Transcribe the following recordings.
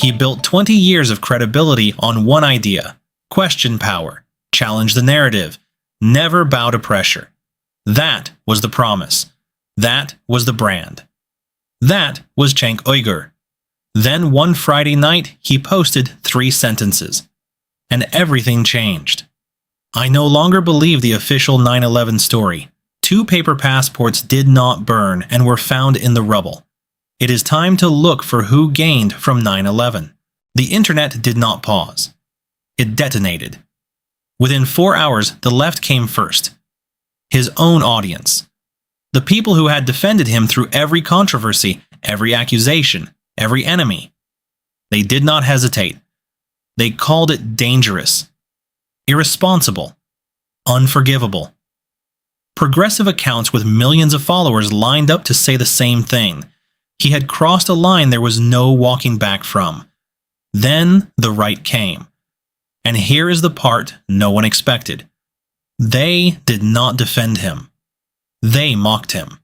He built 20 years of credibility on one idea: question power, challenge the narrative, never bow to pressure. That was the promise. That was the brand. That was Cenk Uygur. Then one Friday night, he posted 3 sentences. And everything changed. I no longer believe the official 9/11 story. 2 paper passports did not burn and were found in the rubble. It is time to look for who gained from 9/11. The internet did not pause. It detonated. Within 4 hours, the left came first. His own audience. The people who had defended him through every controversy, every accusation, every enemy. They did not hesitate. They called it dangerous, irresponsible, unforgivable. Progressive accounts with millions of followers lined up to say the same thing. He had crossed a line there was no walking back from. Then the right came. And here is the part no one expected. They did not defend him. They mocked him.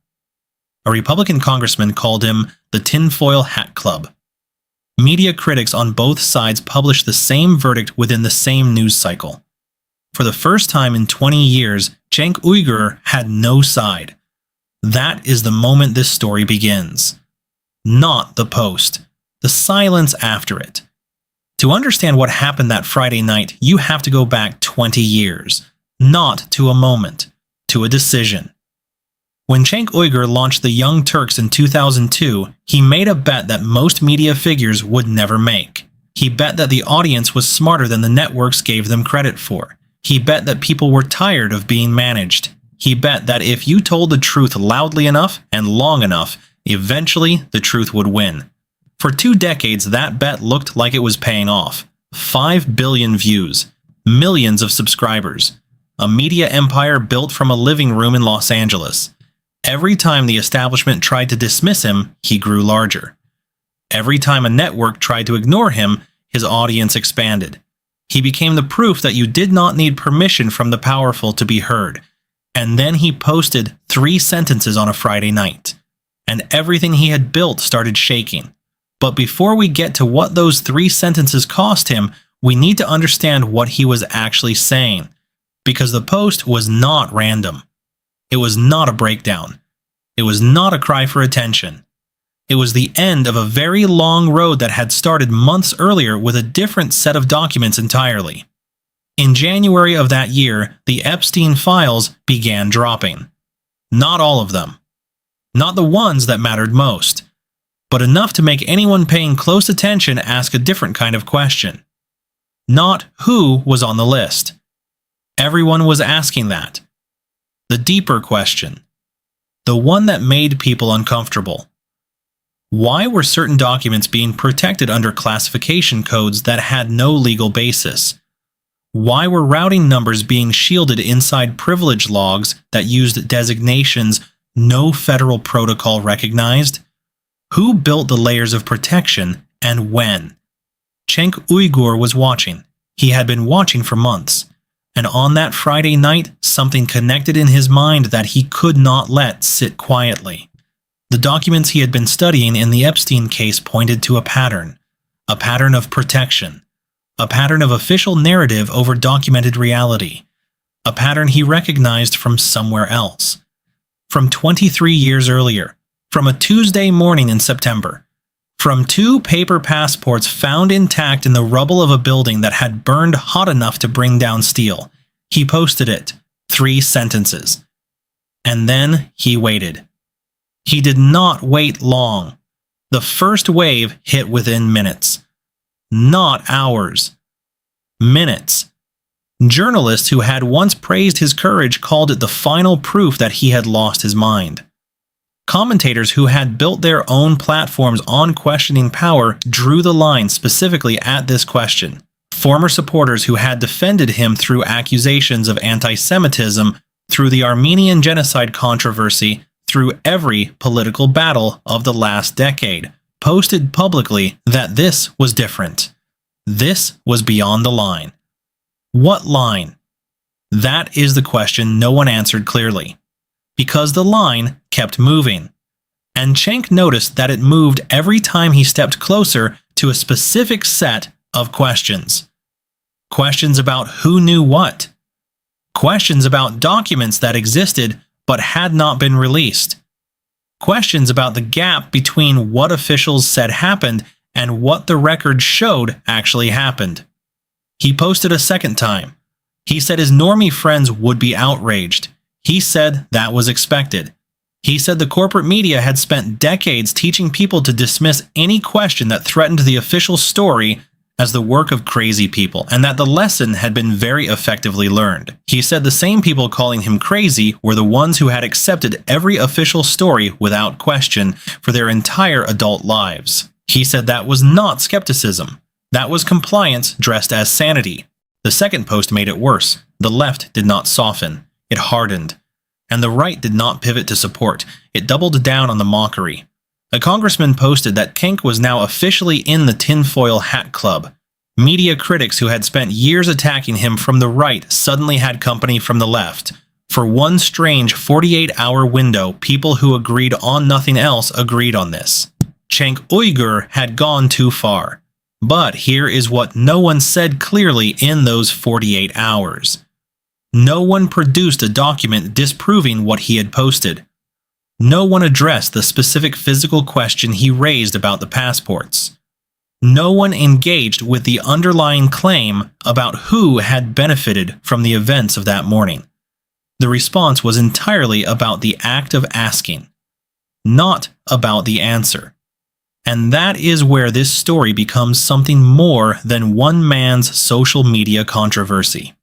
A Republican congressman called him the tinfoil hat club. Media critics on both sides published the same verdict within the same news cycle. For the first time in 20 years, Cenk Uygur had no side. That is the moment this story begins. Not the post, the silence after it. To understand what happened that Friday night, you have to go back 20 years. Not to a moment, to a decision. When Cenk Uygur launched the Young Turks in 2002, he made a bet that most media figures would never make. He bet that the audience was smarter than the networks gave them credit for. He bet that people were tired of being managed. He bet that if you told the truth loudly enough and long enough, eventually the truth would win. For 2 decades, that bet looked like it was paying off. 5 billion views, millions of subscribers, a media empire built from a living room in Los Angeles. Every time the establishment tried to dismiss him, he grew larger. Every time a network tried to ignore him, his audience expanded. He became the proof that you did not need permission from the powerful to be heard. And then he posted 3 sentences on a Friday night. And everything he had built started shaking. But before we get to what those 3 sentences cost him, we need to understand what he was actually saying. Because the post was not random. It was not a breakdown. It was not a cry for attention. It was the end of a very long road that had started months earlier with a different set of documents entirely. In January of that year, the Epstein files began dropping. Not all of them. Not the ones that mattered most. But enough to make anyone paying close attention ask a different kind of question. Not who was on the list. Everyone was asking that. The deeper question. The one that made people uncomfortable. Why were certain documents being protected under classification codes that had no legal basis? Why were routing numbers being shielded inside privilege logs that used designations no federal protocol recognized? Who built the layers of protection and when? Cenk Uygur was watching. He had been watching for months. And on that Friday night, something connected in his mind that he could not let sit quietly. The documents he had been studying in the Epstein case pointed to a pattern of protection, a pattern of official narrative over documented reality, a pattern he recognized from somewhere else, from 23 years earlier, from a Tuesday morning in September, from 2 paper passports found intact in the rubble of a building that had burned hot enough to bring down steel. He posted it, 3 sentences. And then he waited. He did not wait long. The first wave hit within minutes. Not hours. Minutes. Journalists who had once praised his courage called it the final proof that he had lost his mind. Commentators who had built their own platforms on questioning power drew the line specifically at this question. Former supporters who had defended him through accusations of anti-Semitism, through the Armenian genocide controversy, through every political battle of the last decade, posted publicly that this was different. This was beyond the line. What line? That is the question no one answered clearly. Because the line kept moving. And Cenk noticed that it moved every time he stepped closer to a specific set of questions. Questions about who knew what. Questions about documents that existed but had not been released. Questions about the gap between what officials said happened and what the record showed actually happened. He posted a second time. He said his normie friends would be outraged. He said that was expected. He said the corporate media had spent decades teaching people to dismiss any question that threatened the official story as the work of crazy people, and that the lesson had been very effectively learned. He said the same people calling him crazy were the ones who had accepted every official story without question for their entire adult lives. He said that was not skepticism. That was compliance dressed as sanity. The second post made it worse. The left did not soften. It hardened. And the right did not pivot to support. It doubled down on the mockery. A congressman posted that Cenk was now officially in the tinfoil hat club. Media critics who had spent years attacking him from the right suddenly had company from the left. For one strange 48-hour window, people who agreed on nothing else agreed on this. Cenk Uygur had gone too far. But here is what no one said clearly in those 48 hours. No one produced a document disproving what he had posted. No one addressed the specific physical question he raised about the passports. No one engaged with the underlying claim about who had benefited from the events of that morning. The response was entirely about the act of asking, not about the answer. And that is where this story becomes something more than one man's social media controversy.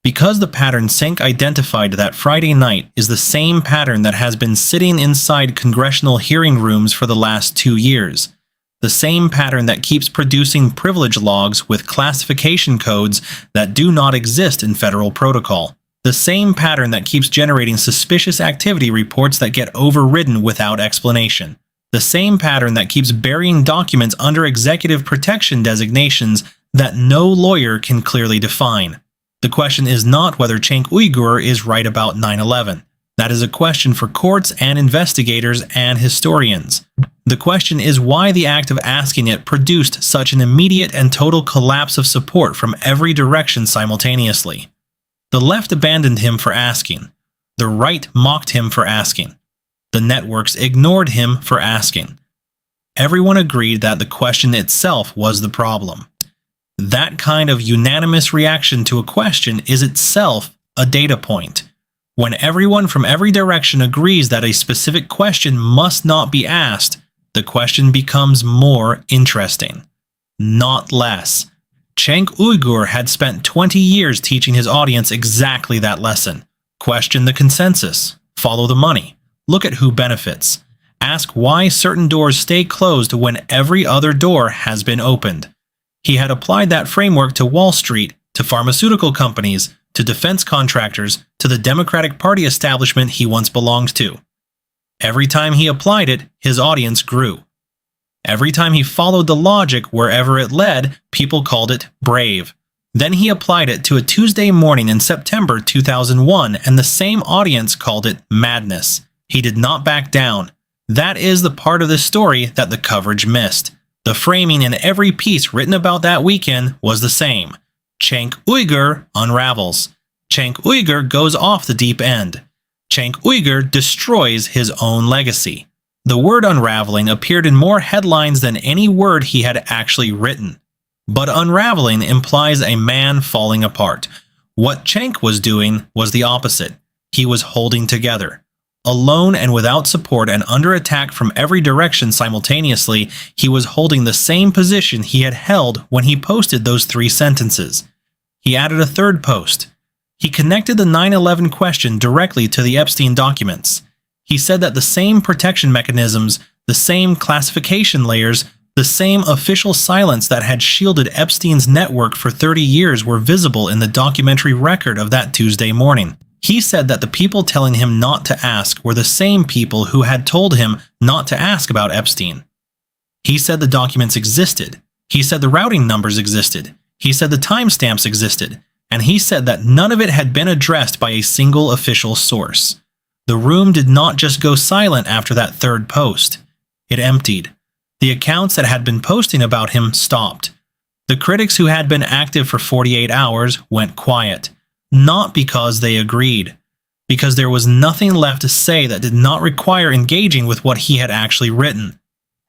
Because the pattern Cenk identified that Friday night is the same pattern that has been sitting inside congressional hearing rooms for the last 2 years, the same pattern that keeps producing privilege logs with classification codes that do not exist in federal protocol, the same pattern that keeps generating suspicious activity reports that get overridden without explanation, the same pattern that keeps burying documents under executive protection designations that no lawyer can clearly define. The question is not whether Cenk Uygur is right about 9/11. That is a question for courts and investigators and historians. The question is why the act of asking it produced such an immediate and total collapse of support from every direction simultaneously. The left abandoned him for asking. The right mocked him for asking. The networks ignored him for asking. Everyone agreed that the question itself was the problem. That kind of unanimous reaction to a question is itself a data point. When everyone from every direction agrees that a specific question must not be asked, the question becomes more interesting, not less. Cenk Uygur had spent 20 years teaching his audience exactly that lesson. Question the consensus. Follow the money. Look at who benefits. Ask why certain doors stay closed when every other door has been opened. He had applied that framework to Wall Street, to pharmaceutical companies, to defense contractors, to the Democratic Party establishment he once belonged to. Every time he applied it, his audience grew. Every time he followed the logic wherever it led, people called it brave. Then he applied it to a Tuesday morning in September 2001, and the same audience called it madness. He did not back down. That is the part of the story that the coverage missed. The framing in every piece written about that weekend was the same. Cenk Uygur unravels. Cenk Uygur goes off the deep end. Cenk Uygur destroys his own legacy. The word unraveling appeared in more headlines than any word he had actually written. But unraveling implies a man falling apart. What Cenk was doing was the opposite. He was holding together. Alone and without support and under attack from every direction simultaneously, he was holding the same position he had held when he posted those 3 sentences. He added a third post. He connected the 9/11 question directly to the Epstein documents. He said that the same protection mechanisms, the same classification layers, the same official silence that had shielded Epstein's network for 30 years were visible in the documentary record of that Tuesday morning. He said that the people telling him not to ask were the same people who had told him not to ask about Epstein. He said the documents existed. He said the routing numbers existed. He said the timestamps existed. And he said that none of it had been addressed by a single official source. The room did not just go silent after that third post. It emptied. The accounts that had been posting about him stopped. The critics who had been active for 48 hours went quiet, not because they agreed, because there was nothing left to say that did not require engaging with what he had actually written.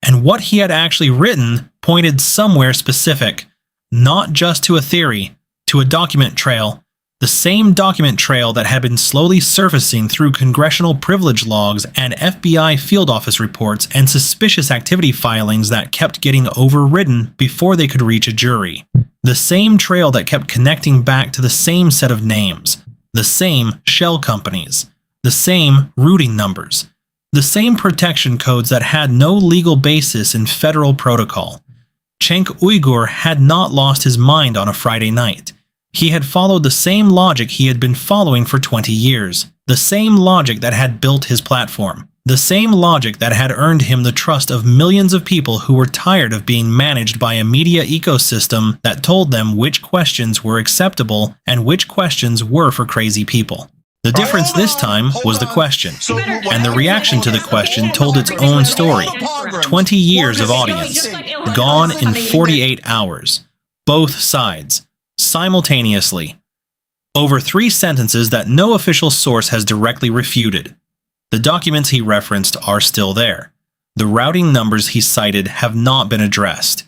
And what he had actually written pointed somewhere specific, not just to a theory, to a document trail, the same document trail that had been slowly surfacing through congressional privilege logs and FBI field office reports and suspicious activity filings that kept getting overridden before they could reach a jury. The same trail that kept connecting back to the same set of names, the same shell companies, the same routing numbers, the same protection codes that had no legal basis in federal protocol. Cenk Uygur had not lost his mind on a Friday night. He had followed the same logic he had been following for 20 years, the same logic that had built his platform, the same logic that had earned him the trust of millions of people who were tired of being managed by a media ecosystem that told them which questions were acceptable and which questions were for crazy people. The difference this time was the question, and the reaction to the question told its own story. 20 years of audience, gone in 48 hours. Both sides. Simultaneously. Over 3 sentences that no official source has directly refuted. The documents he referenced are still there. The routing numbers he cited have not been addressed.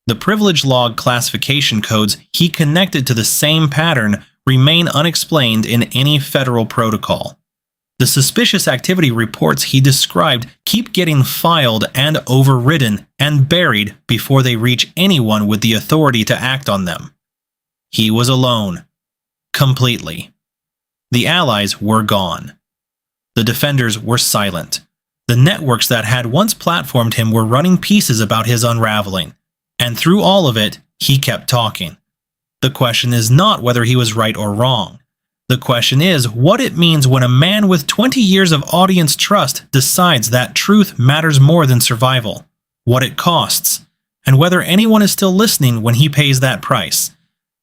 The privilege log classification codes he connected to the same pattern remain unexplained in any federal protocol. The suspicious activity reports he described keep getting filed and overridden and buried before they reach anyone with the authority to act on them. He was alone. Completely. The allies were gone. The defenders were silent. The networks that had once platformed him were running pieces about his unraveling. And through all of it, he kept talking. The question is not whether he was right or wrong. The question is what it means when a man with 20 years of audience trust decides that truth matters more than survival, what it costs, and whether anyone is still listening when he pays that price.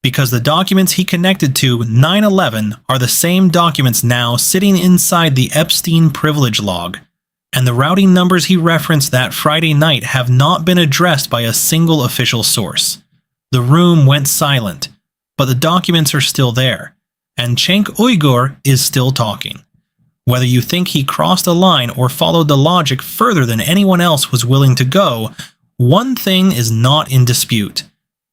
Because the documents he connected to 9/11 are the same documents now sitting inside the Epstein privilege log, and the routing numbers he referenced that Friday night have not been addressed by a single official source. The room went silent, but the documents are still there, and Cenk Uygur is still talking. Whether you think he crossed a line or followed the logic further than anyone else was willing to go, one thing is not in dispute.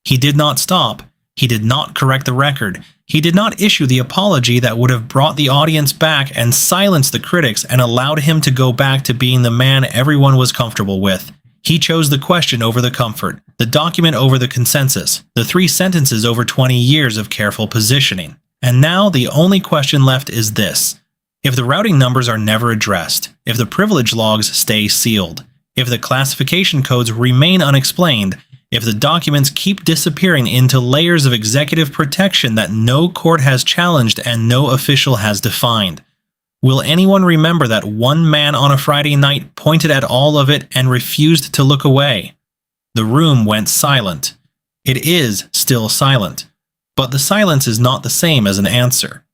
He did not stop. He did not correct the record. He did not issue the apology that would have brought the audience back and silenced the critics and allowed him to go back to being the man everyone was comfortable with. He chose the question over the comfort, the document over the consensus, the 3 sentences over 20 years of careful positioning. And now the only question left is this. If the routing numbers are never addressed, if the privilege logs stay sealed, if the classification codes remain unexplained, if the documents keep disappearing into layers of executive protection that no court has challenged and no official has defined, will anyone remember that one man on a Friday night pointed at all of it and refused to look away? The room went silent. It is still silent, but the silence is not the same as an answer.